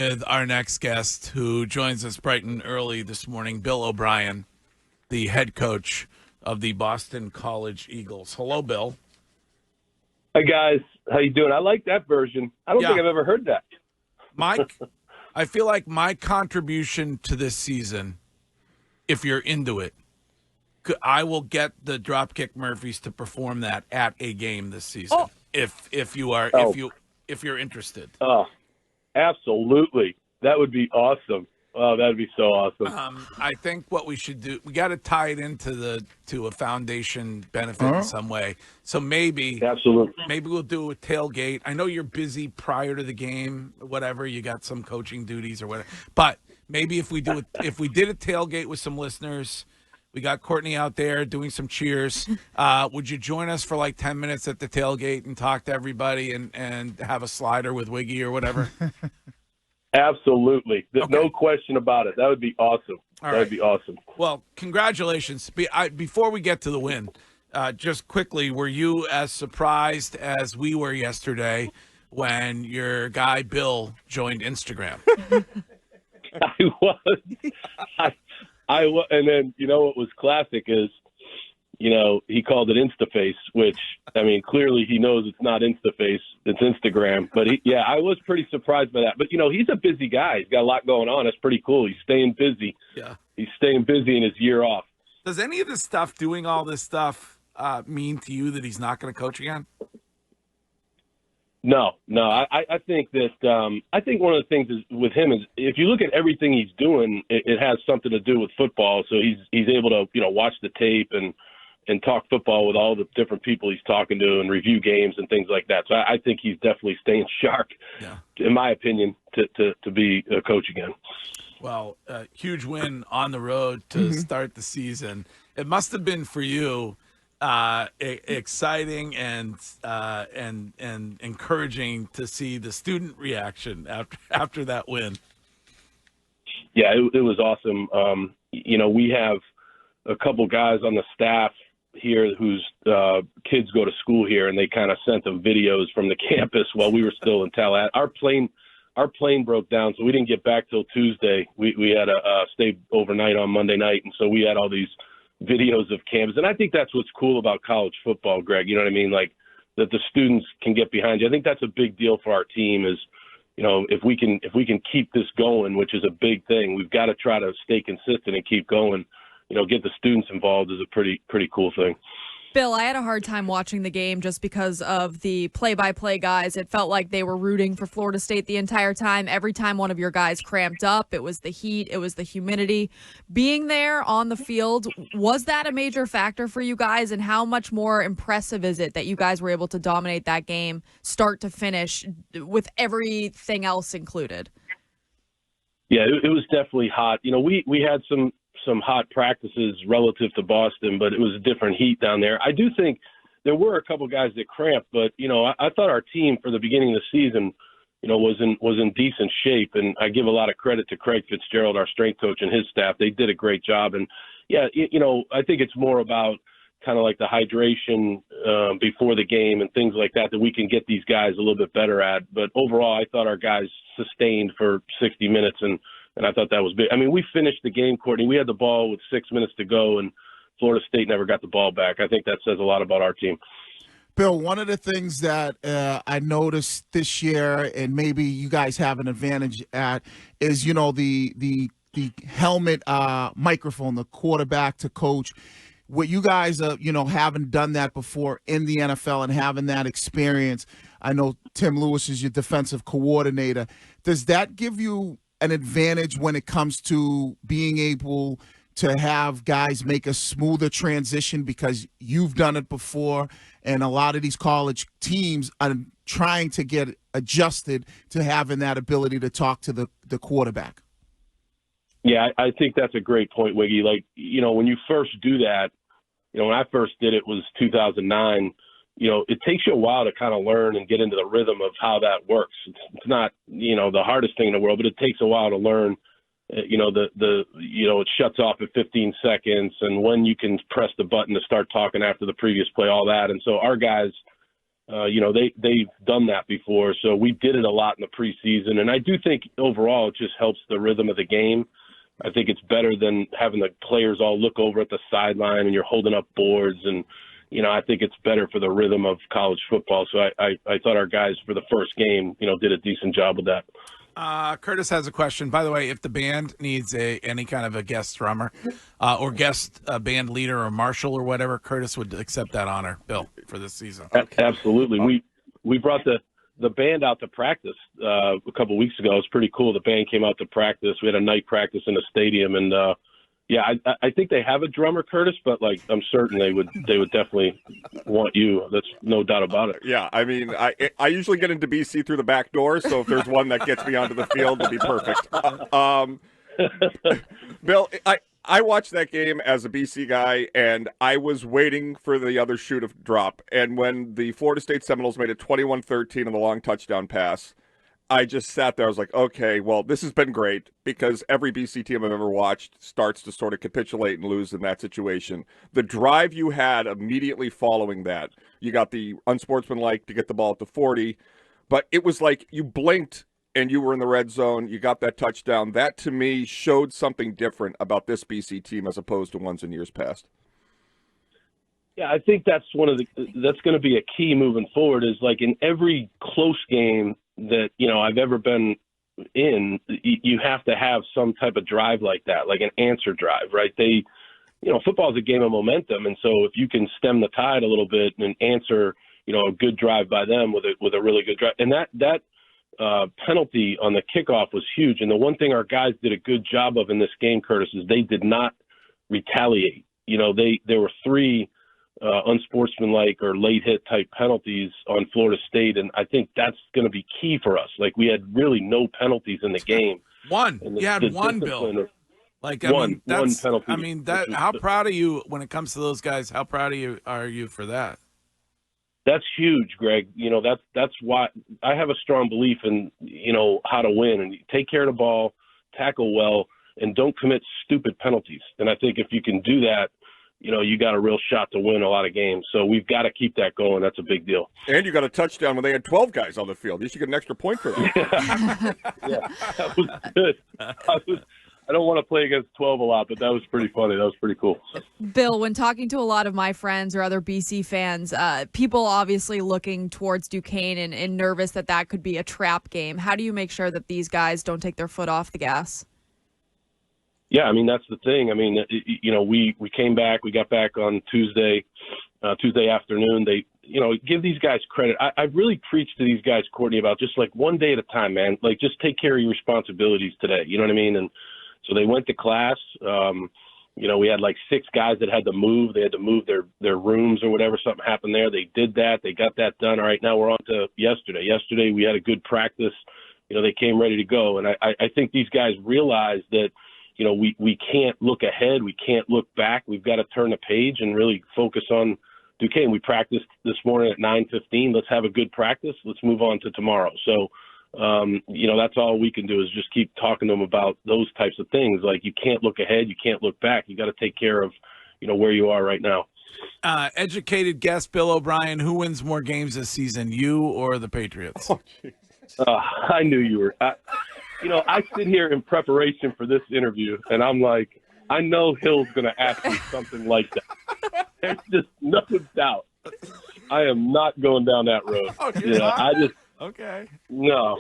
with our next guest who joins us bright and early this morning, Bill O'Brien, the head coach of the Boston College Eagles. Hello, Bill. Hi, guys. How you doing? I like that version. I don't think I've ever heard that. Mike, I feel like my contribution to this season, if you're into it, I will get the Dropkick Murphys to perform that at a game this season. Oh. If you're interested. Oh, absolutely. That would be awesome. Oh, that would be so awesome. I think what we should do, we got to tie it into a foundation benefit in some way. So maybe we'll do a tailgate. I know you're busy prior to the game, whatever. You got some coaching duties or whatever. But maybe if we did a tailgate with some listeners, we got Courtney out there doing some cheers. Would you join us for like 10 minutes at the tailgate and talk to everybody and have a slider with Wiggy or whatever? Absolutely. There's no question about it. That would be awesome. All that would be awesome. Well, congratulations. Before we get to the win, just quickly, were you as surprised as we were yesterday when your guy Bill joined Instagram? I was. I was. And then, what was classic is, he called it InstaFace, which, clearly he knows it's not InstaFace, it's Instagram. But, I was pretty surprised by that. But, he's a busy guy. He's got a lot going on. That's pretty cool. He's staying busy. Yeah. He's staying busy in his year off. Does any of this stuff, doing all this stuff, mean to you that he's not going to coach again? No. I think that I think one of the things is with him is if you look at everything he's doing, it has something to do with football. So he's able to, watch the tape and talk football with all the different people he's talking to and review games and things like that. So I think he's definitely staying sharp, in my opinion, to be a coach again. Well, huge win on the road to start the season. It must have been for you exciting and encouraging to see the student reaction after that win. Yeah, it was awesome. We have a couple guys on the staff here whose kids go to school here, and they kind of sent them videos from the campus while we were still in Tallahassee. Our plane broke down, so we didn't get back till Tuesday. We had to stay overnight on Monday night, and so we had all these videos of campus. And I think that's what's cool about college football, Greg. You know what I mean? Like that the students can get behind you. I think that's a big deal for our team is, if we can keep this going, which is a big thing, we've got to try to stay consistent and keep going. Get the students involved is a pretty cool thing. Bill, I had a hard time watching the game just because of the play-by-play guys. It felt like they were rooting for Florida State the entire time. Every time one of your guys cramped up, it was the heat, it was the humidity. Being there on the field, was that a major factor for you guys? And how much more impressive is it that you guys were able to dominate that game start to finish with everything else included? Yeah, it was definitely hot. We had some hot practices relative to Boston, but it was a different heat down there. I do think there were a couple guys that cramped, but I thought our team for the beginning of the season, was in decent shape, and I give a lot of credit to Craig Fitzgerald, our strength coach, and his staff. They did a great job, and I think it's more about kind of like the hydration before the game and things like that we can get these guys a little bit better at. But overall, I thought our guys sustained for 60 minutes, and I thought that was big. We finished the game, Courtney. We had the ball with 6 minutes to go, and Florida State never got the ball back. I think that says a lot about our team. Bill, one of the things that I noticed this year, and maybe you guys have an advantage at, is, the helmet microphone, the quarterback to coach. What you guys, haven't done that before in the NFL and having that experience. I know Tim Lewis is your defensive coordinator. Does that give you an advantage when it comes to being able to have guys make a smoother transition because you've done it before, and a lot of these college teams are trying to get adjusted to having that ability to talk to the quarterback? Yeah, I think that's a great point, Wiggy. Like, when you first do that, when I first did it was 2009, it takes you a while to kind of learn and get into the rhythm of how that works. It's not, the hardest thing in the world, but it takes a while to learn, it shuts off at 15 seconds and when you can press the button to start talking after the previous play, all that. And so our guys, they've done that before. So we did it a lot in the preseason. And I do think overall it just helps the rhythm of the game. I think it's better than having the players all look over at the sideline and you're holding up boards. And, I think it's better for the rhythm of college football. So I thought our guys for the first game, did a decent job with that. Curtis has a question. By the way, if the band needs any kind of a guest drummer or guest band leader or marshal or whatever, Curtis would accept that honor, Bill, for this season. Okay. Absolutely. We brought the band out to practice a couple weeks ago. It was pretty cool. The band came out to practice. We had a night practice in the stadium, and I think they have a drummer, Curtis, but I'm certain they would definitely want you. That's no doubt about it. Yeah, I mean, I usually get into BC through the back door, so if there's one that gets me onto the field, it'll be perfect. Bill, I watched that game as a BC guy, and I was waiting for the other shoe to drop. And when the Florida State Seminoles made it 21-13 on the long touchdown pass, I just sat there. I was like, okay, well, this has been great because every BC team I've ever watched starts to sort of capitulate and lose in that situation. The drive you had immediately following that, you got the unsportsmanlike to get the ball at the 40, but it was like you blinked and you were in the red zone. You got that touchdown. That, to me, showed something different about this BC team as opposed to ones in years past. Yeah, I think that's that's going to be a key moving forward is in every close game that, I've ever been in, you have to have some type of drive like that, like an answer drive, right? Football is a game of momentum. And so if you can stem the tide a little bit and answer, a good drive by them with a really good drive. And that penalty on the kickoff was huge. And the one thing our guys did a good job of in this game, Curtis, is they did not retaliate. There were 3 unsportsmanlike or late hit type penalties on Florida State, and I think that's going to be key for us. We had really no penalties in the game. You had one, Bill. One penalty. I mean, how proud of you when it comes to those guys? How proud are you for that? That's huge, Greg. That's why I have a strong belief in how to win and take care of the ball, tackle well, and don't commit stupid penalties. And I think if you can do that, you got a real shot to win a lot of games. So we've got to keep that going. That's a big deal. And you got a touchdown when they had 12 guys on the field. You should get an extra point for that. Yeah, that was good. I don't want to play against 12 a lot, but that was pretty funny. That was pretty cool. Bill, when talking to a lot of my friends or other BC fans, people obviously looking towards Duquesne and nervous that could be a trap game. How do you make sure that these guys don't take their foot off the gas? Yeah, I mean, that's the thing. I mean, we came back. We got back on Tuesday afternoon. They, give these guys credit. I've really preached to these guys, Courtney, about just one day at a time, man. Just take care of your responsibilities today. You know what I mean? And so they went to class. We had 6 guys that had to move. They had to move their rooms or whatever. Something happened there. They did that. They got that done. All right, now we're on to yesterday. Yesterday we had a good practice. They came ready to go. And I think these guys realized that, we can't look ahead. We can't look back. We've got to turn the page and really focus on Duquesne. We practiced this morning at 9:15. Let's have a good practice. Let's move on to tomorrow. So, that's all we can do is just keep talking to them about those types of things. You can't look ahead. You can't look back. You got to take care of, where you are right now. Educated guest Bill O'Brien, who wins more games this season, you or the Patriots? I knew you were. I sit here in preparation for this interview, and I'm like, I know Hill's going to ask me something like that. There's just no doubt. I am not going down that road. Okay. No.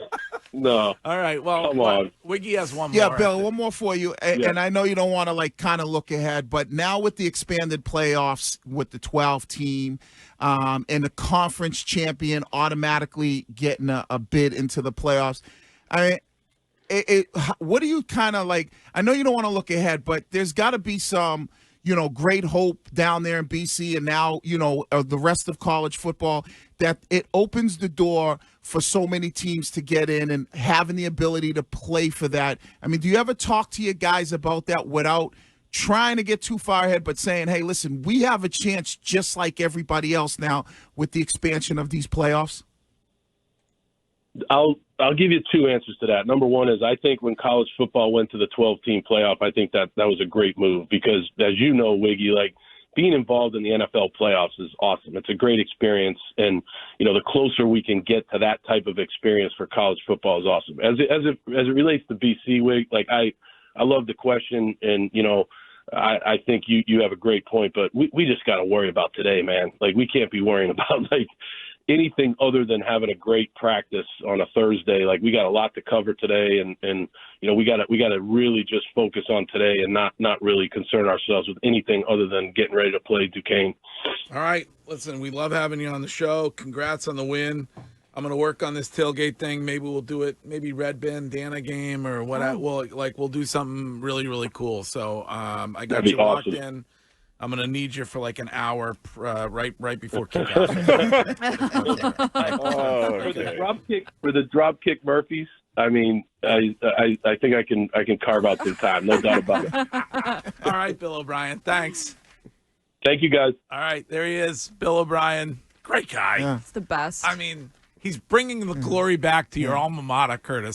All right. Well, come on. Wiggy has one more. Yeah, Bill, one more for you. And I know you don't want to kind of look ahead, but now with the expanded playoffs with the 12 team and the conference champion automatically getting a bid into the playoffs, what do you kind of I know you don't want to look ahead, but there's got to be some, great hope down there in BC and now, the rest of college football that it opens the door for so many teams to get in and having the ability to play for that. I mean, do you ever talk to your guys about that without trying to get too far ahead, but saying, hey, listen, we have a chance just like everybody else now with the expansion of these playoffs? I'll give you 2 answers to that. Number one is I think when college football went to the 12-team playoff, I think that was a great move because, as you know, Wiggy, being involved in the NFL playoffs is awesome. It's a great experience, and the closer we can get to that type of experience for college football is awesome. As it relates to BC, Wig, like I love the question, and I think you have a great point, but we just got to worry about today, man. Like, we can't be worrying about like anything other than having a great practice on a Thursday. Like, we got a lot to cover today, and we got to really just focus on today and not really concern ourselves with anything other than getting ready to play Duquesne. All right, listen, we love having you on the show. Congrats on the win. I'm going to work on this tailgate thing. Maybe we'll do it. Maybe Red Bandana game or what? We'll do something really, really cool. So I got you locked in. I'm going to need you for like an hour right before kickoff. For the drop kick Murphys, I mean, I think I can carve out some time. No doubt about it. All right, Bill O'Brien. Thanks. Thank you, guys. All right, there he is, Bill O'Brien. Great guy. It's the best. I mean, he's bringing the glory back to your alma mater, Curtis.